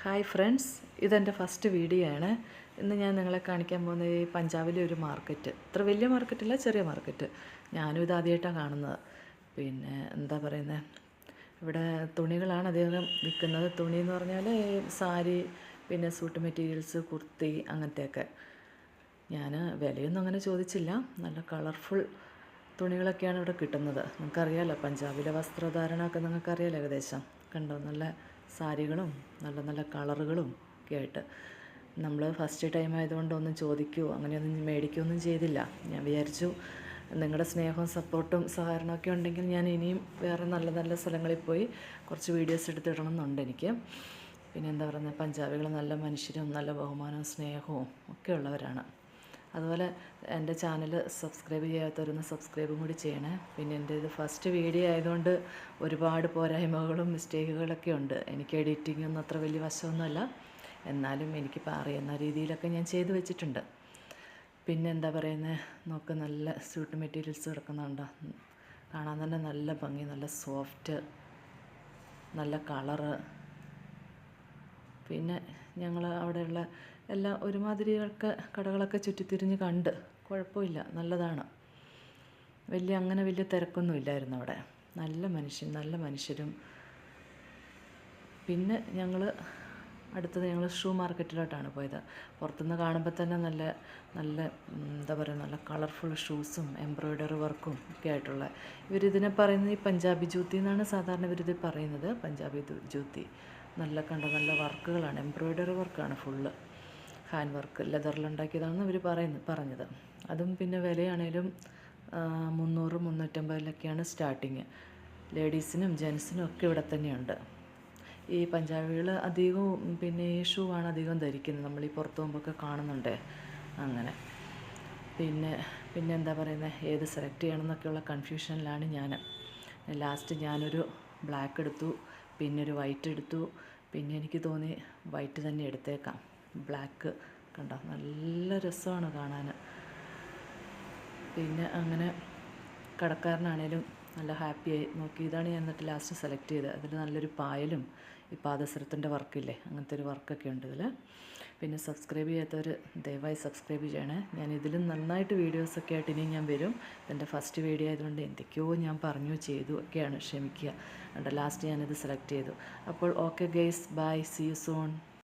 Hi friends, ഇതെൻ്റെ first video ആണ്. ഇന്ന് ഞാൻ നിങ്ങളെ കാണിക്കാൻ പോകുന്നത് ഈ പഞ്ചാബിലെ ഒരു മാർക്കറ്റ്. ഇത്ര വലിയ മാർക്കറ്റില്ല, ചെറിയ മാർക്കറ്റ്. ഞാനും ഇത് ആദ്യമായിട്ടാണ് കാണുന്നത്. പിന്നെ എന്താ പറയുന്നത്, ഇവിടെ തുണികളാണ് അധികം വിൽക്കുന്നത്. തുണി എന്ന് പറഞ്ഞാൽ സാരി, പിന്നെ സൂട്ട് മെറ്റീരിയൽസ്, കുർത്തി, അങ്ങനത്തെയൊക്കെ. ഞാൻ വിലയൊന്നും അങ്ങനെ ചോദിച്ചില്ല. നല്ല കളർഫുൾ തുണികളൊക്കെയാണ് ഇവിടെ കിട്ടുന്നത്. നിങ്ങൾക്കറിയാമല്ലോ, പഞ്ചാബിലെ വസ്ത്രധാരണമൊക്കെ നിങ്ങൾക്കറിയാമല്ലോ ഏകദേശം. കണ്ടോ, നല്ല സാരികളും നല്ല നല്ല കളറുകളും ഒക്കെ ആയിട്ട്. നമ്മൾ ഫസ്റ്റ് ടൈം ആയതുകൊണ്ട് ഒന്നും ചോദിക്കുകയോ അങ്ങനെയൊന്നും മേടിക്കുകയൊന്നും ചെയ്തില്ല. ഞാൻ വിചാരിച്ചു നിങ്ങളുടെ സ്നേഹവും സപ്പോർട്ടും സഹകരണമൊക്കെ ഉണ്ടെങ്കിൽ ഞാൻ ഇനിയും വേറെ നല്ല നല്ല സ്ഥലങ്ങളിൽ പോയി കുറച്ച് വീഡിയോസ് എടുത്തിടണം എന്നുണ്ട് എനിക്ക്. പിന്നെ എന്താ പറയുന്നത്, പഞ്ചാബികൾ നല്ല മനുഷ്യരും നല്ല ബഹുമാനവും സ്നേഹവും ഒക്കെ ഉള്ളവരാണ്. അതുപോലെ എൻ്റെ ചാനൽ സബ്സ്ക്രൈബ് ചെയ്യാത്തവരൊന്ന് സബ്സ്ക്രൈബും കൂടി ചെയ്യണേ. പിന്നെ എൻ്റെ ഇത് ഫസ്റ്റ് വീഡിയോ ആയതുകൊണ്ട് ഒരുപാട് പോരായ്മകളും മിസ്റ്റേക്കുകളൊക്കെ ഉണ്ട്. എനിക്ക് എഡിറ്റിംഗ് ഒന്നും അത്ര വലിയ വശമൊന്നുമല്ല, എന്നാലും എനിക്കിപ്പോൾ അറിയുന്ന രീതിയിലൊക്കെ ഞാൻ ചെയ്തു വെച്ചിട്ടുണ്ട്. പിന്നെ എന്താ പറയുന്നത്, നോക്ക്, നല്ല സ്യൂട്ട് മെറ്റീരിയൽസ് കിടക്കുന്നുണ്ടോ? കാണാൻ തന്നെ നല്ല ഭംഗി, നല്ല സോഫ്റ്റ്, നല്ല കളറ്. പിന്നെ ഞങ്ങൾ അവിടെയുള്ള എല്ലാം ഒരുമാതിരിയൊക്കെ കടകളൊക്കെ ചുറ്റിത്തിരിഞ്ഞ് കണ്ട്, കുഴപ്പമില്ല, നല്ലതാണ്. അങ്ങനെ വലിയ തിരക്കൊന്നും ഇല്ലായിരുന്നു അവിടെ. നല്ല മനുഷ്യരും. പിന്നെ അടുത്തത് ഞങ്ങൾ ഷൂ മാർക്കറ്റിലോട്ടാണ് പോയത്. പുറത്തുനിന്ന് കാണുമ്പോൾ തന്നെ നല്ല നല്ല എന്താ പറയുക, നല്ല കളർഫുൾ ഷൂസും എംബ്രോയ്ഡറി വർക്കും ഒക്കെ ആയിട്ടുള്ള. ഇവരിതിനെ പറയുന്നത് ഈ പഞ്ചാബി ജൂത്തി എന്നാണ് സാധാരണ ഇവരിത് പറയുന്നത്. പഞ്ചാബി ജൂത്തി. നല്ല വർക്കുകളാണ്, എംബ്രോയ്ഡറി വർക്കാണ് ഫുള്ള്. ഹാൻഡ് വർക്ക്, ലെതറിലുണ്ടാക്കിയതാണെന്ന് ഇവർ പറഞ്ഞത്. അതും പിന്നെ വിലയാണേലും 300-350 സ്റ്റാർട്ടിങ്. ലേഡീസിനും ജെൻസിനും ഒക്കെ ഇവിടെ തന്നെയുണ്ട്. ഈ പഞ്ചാബികൾ അധികവും പിന്നെ ഈ ഷൂ ആണ് അധികം ധരിക്കുന്നത്. നമ്മൾ ഈ പുറത്ത് പോകുമ്പോഴൊക്കെ കാണുന്നുണ്ടേ, അങ്ങനെ. പിന്നെ എന്താ പറയുന്നത്, ഏത് സെലക്ട് ചെയ്യണമെന്നൊക്കെയുള്ള കൺഫ്യൂഷനിലാണ് ഞാൻ. ലാസ്റ്റ് ഞാനൊരു ബ്ലാക്ക് എടുത്തു, പിന്നെ ഒരു വൈറ്റ് എടുത്തു. പിന്നെ എനിക്ക് തോന്നി വൈറ്റ് തന്നെ എടുത്തേക്കാം. ബ്ലാക്ക് കണ്ടോ, നല്ല രസമാണ് കാണാൻ. പിന്നെ അങ്ങനെ കടക്കാരനാണേലും നല്ല ഹാപ്പിയായി നോക്കി. ഇതാണ് ഞാൻ എന്നിട്ട് ലാസ്റ്റ് സെലക്ട് ചെയ്തത്. അതിൽ നല്ലൊരു പായലും ഈ പാദസരത്തിൻ്റെ വർക്കില്ലേ, അങ്ങനത്തെ ഒരു വർക്കൊക്കെ ഉണ്ട് ഇതിൽ. പിന്നെ സബ്സ്ക്രൈബ് ചെയ്യാത്തവർ ദയവായി സബ്സ്ക്രൈബ് ചെയ്യണേ. ഞാൻ ഇതിലും നന്നായിട്ട് വീഡിയോസൊക്കെ ആയിട്ട് ഇനിയും ഞാൻ വരും. എൻ്റെ ഫസ്റ്റ് വീഡിയോ ആയതുകൊണ്ട് എന്തൊക്കെയോ ഞാൻ പറഞ്ഞു ചെയ്തു ഒക്കെയാണ്, ക്ഷമിക്കുക. ലാസ്റ്റ് ഞാനിത് സെലക്ട് ചെയ്തു. അപ്പോൾ okay guys, bye, see you soon.